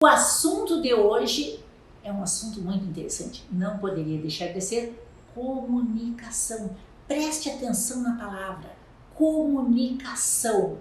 O assunto de hoje é um assunto muito interessante, não poderia deixar de ser comunicação. Preste atenção na palavra. Comunicação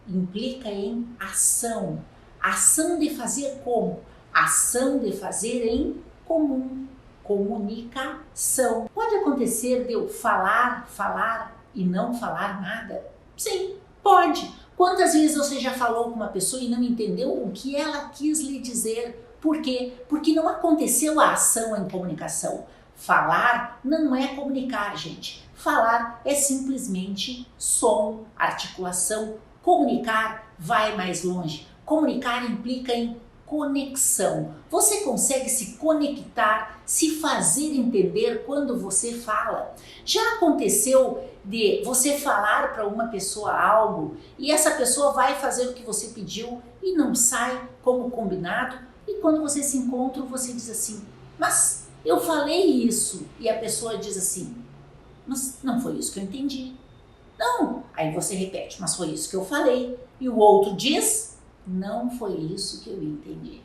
implica em ação. Ação de fazer como? Ação de fazer em comum. Comunicação. Pode acontecer de eu falar e não falar nada? Sim, pode. Quantas vezes você já falou com uma pessoa e não entendeu o que ela quis lhe dizer? Por quê? Porque não aconteceu a ação em comunicação. Falar não é comunicar, gente. Falar é simplesmente som, articulação. Comunicar vai mais longe. Comunicar implica em conexão. Você consegue se conectar, se fazer entender quando você fala? Já aconteceu de você falar para uma pessoa algo e essa pessoa vai fazer o que você pediu e não sai como combinado? E quando você se encontra, você diz assim, mas eu falei isso. E a pessoa diz assim, mas não foi isso que eu entendi. Não. Aí você repete, mas foi isso que eu falei. E o outro diz, não foi isso que eu entendi.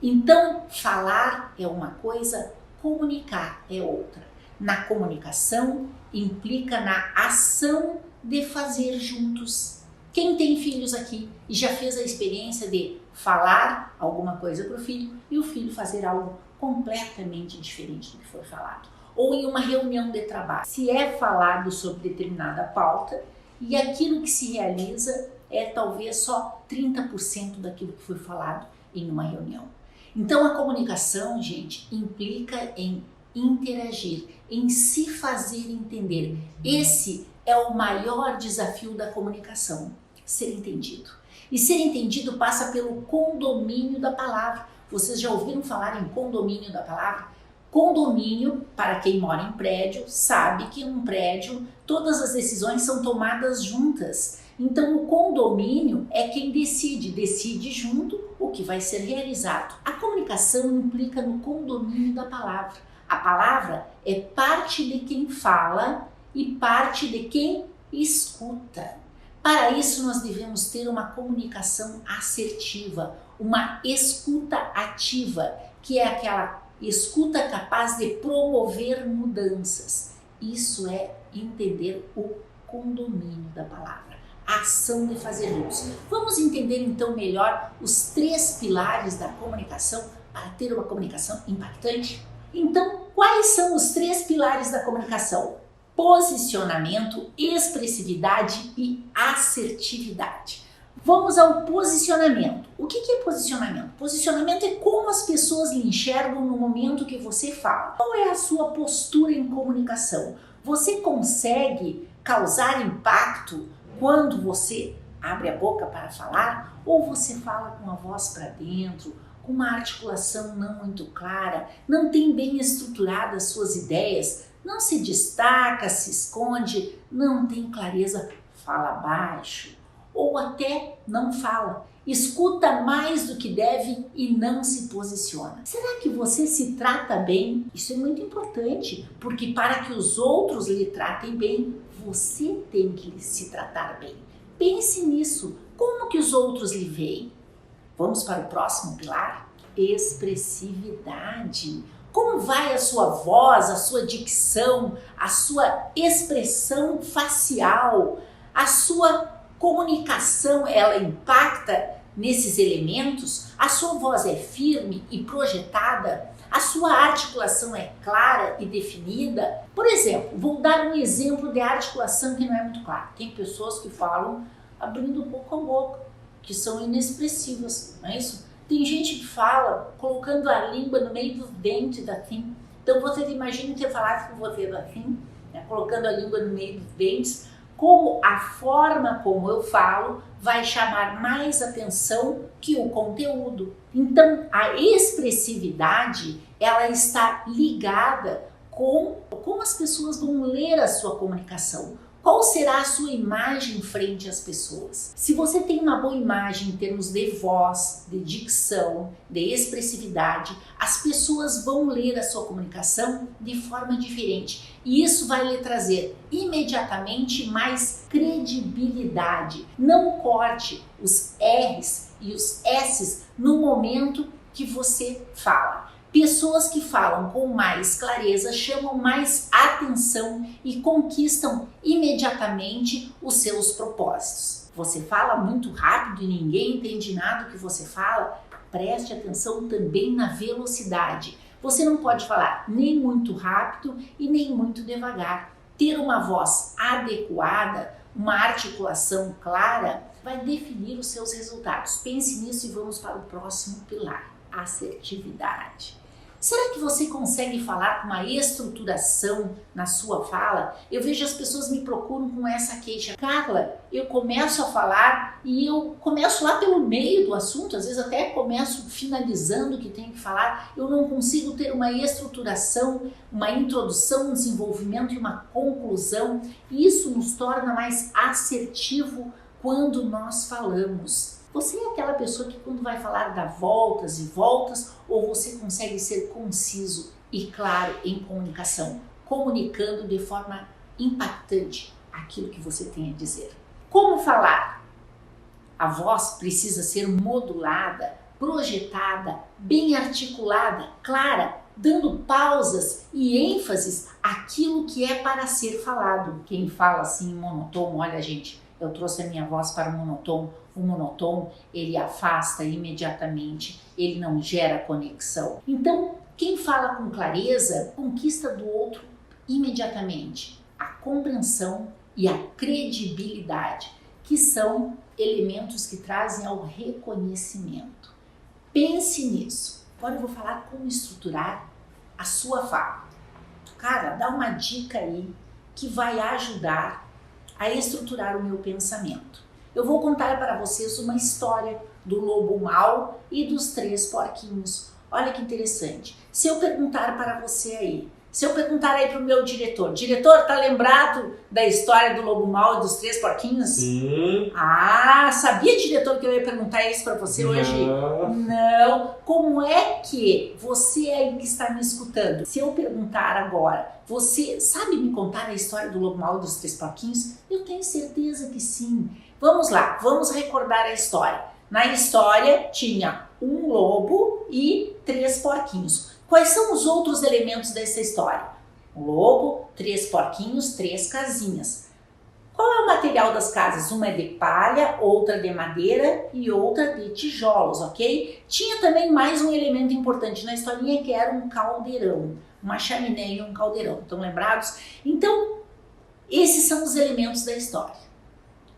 Então, falar é uma coisa, comunicar é outra. Na comunicação, implica na ação de fazer juntos. Quem tem filhos aqui e já fez a experiência de falar alguma coisa para o filho e o filho fazer algo completamente diferente do que foi falado? Ou em uma reunião de trabalho, se é falado sobre determinada pauta e aquilo que se realiza é talvez só 30% daquilo que foi falado em uma reunião. Então a comunicação, gente, implica em interagir, em se fazer entender. Esse é o maior desafio da comunicação, ser entendido. E ser entendido passa pelo condomínio da palavra. Vocês já ouviram falar em condomínio da palavra? Condomínio, para quem mora em prédio, sabe que em um prédio todas as decisões são tomadas juntas. Então o condomínio é quem decide junto o que vai ser realizado. A comunicação implica no condomínio da palavra. A palavra é parte de quem fala e parte de quem escuta. Para isso nós devemos ter uma comunicação assertiva, uma escuta ativa, que é aquela escuta capaz de promover mudanças. Isso é entender o condomínio da palavra, a ação de fazer uso. Vamos entender então melhor os 3 pilares da comunicação para ter uma comunicação impactante? Então, quais são os 3 pilares da comunicação? Posicionamento, expressividade e assertividade. Vamos ao posicionamento. O que é posicionamento? Posicionamento é como as pessoas lhe enxergam no momento que você fala. Qual é a sua postura em comunicação? Você consegue causar impacto quando você abre a boca para falar? Ou você fala com a voz para dentro, com uma articulação não muito clara, não tem bem estruturadas suas ideias, não se destaca, se esconde, não tem clareza, fala baixo ou até não fala, escuta mais do que deve e não se posiciona. Será que você se trata bem? Isso é muito importante, porque para que os outros lhe tratem bem, você tem que se tratar bem. Pense nisso, como que os outros lhe veem? Vamos para o próximo pilar? Expressividade. Como vai a sua voz, a sua dicção, a sua expressão facial, a sua comunicação, ela impacta nesses elementos? A sua voz é firme e projetada? A sua articulação é clara e definida? Por exemplo, vou dar um exemplo de articulação que não é muito clara. Tem pessoas que falam abrindo boca a boca, que são inexpressivas, não é isso? Tem gente que fala colocando a língua no meio dos dentes assim. Então você imagina que eu falasse com você assim, né, colocando a língua no meio dos dentes, como a forma como eu falo vai chamar mais atenção que o conteúdo. Então a expressividade, ela está ligada com como as pessoas vão ler a sua comunicação, Qual será a sua imagem frente às pessoas? Se você tem uma boa imagem em termos de voz, de dicção, de expressividade, as pessoas vão ler a sua comunicação de forma diferente. E isso vai lhe trazer imediatamente mais credibilidade. Não corte os R's e os S's no momento que você fala. Pessoas que falam com mais clareza chamam mais atenção e conquistam imediatamente os seus propósitos. Você fala muito rápido e ninguém entende nada do que você fala? Preste atenção também na velocidade. Você não pode falar nem muito rápido e nem muito devagar. Ter uma voz adequada, uma articulação clara, vai definir os seus resultados. Pense nisso e vamos para o próximo pilar: assertividade. Será que você consegue falar com uma estruturação na sua fala? Eu vejo as pessoas me procuram com essa queixa. Carla, eu começo a falar e eu começo lá pelo meio do assunto, às vezes até começo finalizando o que tenho que falar. Eu não consigo ter uma estruturação, uma introdução, um desenvolvimento e uma conclusão. Isso nos torna mais assertivo quando nós falamos. Você é aquela pessoa que quando vai falar dá voltas e voltas, ou você consegue ser conciso e claro em comunicação, comunicando de forma impactante aquilo que você tem a dizer? Como falar? A voz precisa ser modulada, projetada, bem articulada, clara, dando pausas e ênfases àquilo que é para ser falado. Quem fala assim em monotônico, olha gente, eu trouxe a minha voz para o monotônico. O monotônico, ele afasta imediatamente, ele não gera conexão. Então, quem fala com clareza, conquista do outro imediatamente a compreensão e a credibilidade, que são elementos que trazem ao reconhecimento. Pense nisso. Agora eu vou falar como estruturar a sua fala. Cara, dá uma dica aí que vai ajudar a estruturar o meu pensamento. Eu vou contar para vocês uma história do lobo mau e dos 3 porquinhos. Olha que interessante. Se eu perguntar para você aí, se eu perguntar aí para o meu diretor, tá lembrado da história do lobo mau e dos 3 porquinhos? Sim. Ah, sabia, diretor, que eu ia perguntar isso para você hoje? Não. Como é que você aí que está me escutando, se eu perguntar agora, você sabe me contar a história do lobo mau e dos 3 porquinhos? Eu tenho certeza que sim. Vamos lá, vamos recordar a história. Na história tinha um lobo e 3 porquinhos. Quais são os outros elementos dessa história? Um lobo, 3 porquinhos, 3 casinhas. Qual é o material das casas? Uma é de palha, outra de madeira e outra de tijolos, ok? Tinha também mais um elemento importante na historinha que era um caldeirão, uma chaminé e um caldeirão. Estão lembrados? Então, esses são os elementos da história.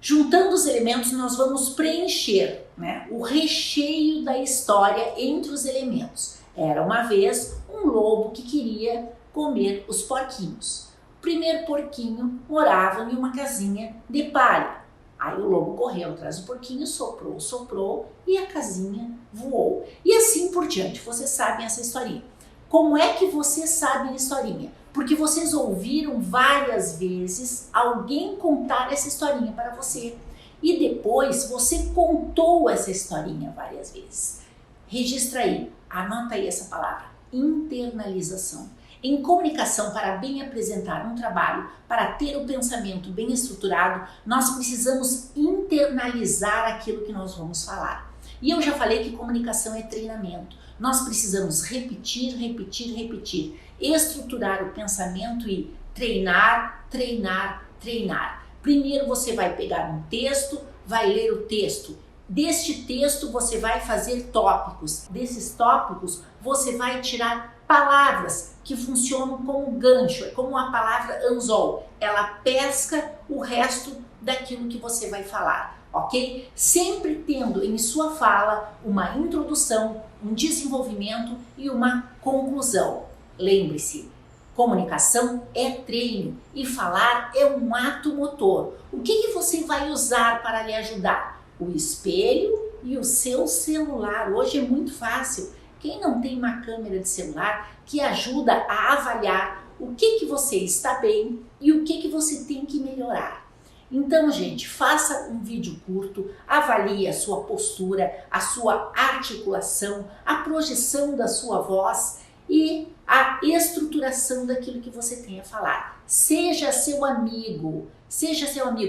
Juntando os elementos, nós vamos preencher, o recheio da história entre os elementos. Era uma vez um lobo que queria comer os porquinhos. O primeiro porquinho morava em uma casinha de palha. Aí o lobo correu atrás do porquinho, soprou e a casinha voou. E assim por diante. Vocês sabem essa historinha. Como é que vocês sabem a historinha? Porque vocês ouviram várias vezes alguém contar essa historinha para você. E depois você contou essa historinha várias vezes. Registra aí, anota aí essa palavra, internalização. Em comunicação, para bem apresentar um trabalho, para ter o pensamento bem estruturado, nós precisamos internalizar aquilo que nós vamos falar. E eu já falei que comunicação é treinamento. Nós precisamos repetir, estruturar o pensamento e treinar. Primeiro você vai pegar um texto, vai ler o texto. Deste texto você vai fazer tópicos. Desses tópicos você vai tirar palavras que funcionam como gancho, é como a palavra anzol. Ela pesca o resto daquilo que você vai falar, ok? Sempre tendo em sua fala uma introdução, um desenvolvimento e uma conclusão. Lembre-se, comunicação é treino e falar é um ato motor. O que você vai usar para lhe ajudar? O espelho e o seu celular. Hoje é muito fácil. Quem não tem uma câmera de celular que ajuda a avaliar o que você está bem e o que você tem que melhorar. Então, gente, faça um vídeo curto, avalie a sua postura, a sua articulação, a projeção da sua voz e a estruturação daquilo que você tem a falar. Seja seu amigo,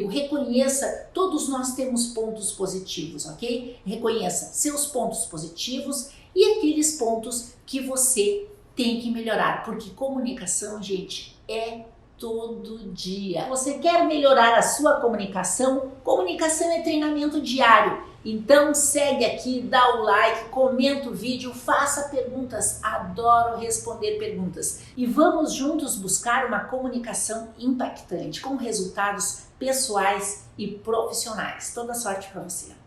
reconheça, todos nós temos pontos positivos, ok? Reconheça seus pontos positivos e aqueles pontos que você tem que melhorar, porque comunicação, gente, é todo dia. Você quer melhorar a sua comunicação? Comunicação é treinamento diário. Então segue aqui, dá o like, comenta o vídeo, faça perguntas. Adoro responder perguntas. E vamos juntos buscar uma comunicação impactante, com resultados pessoais e profissionais. Toda sorte para você.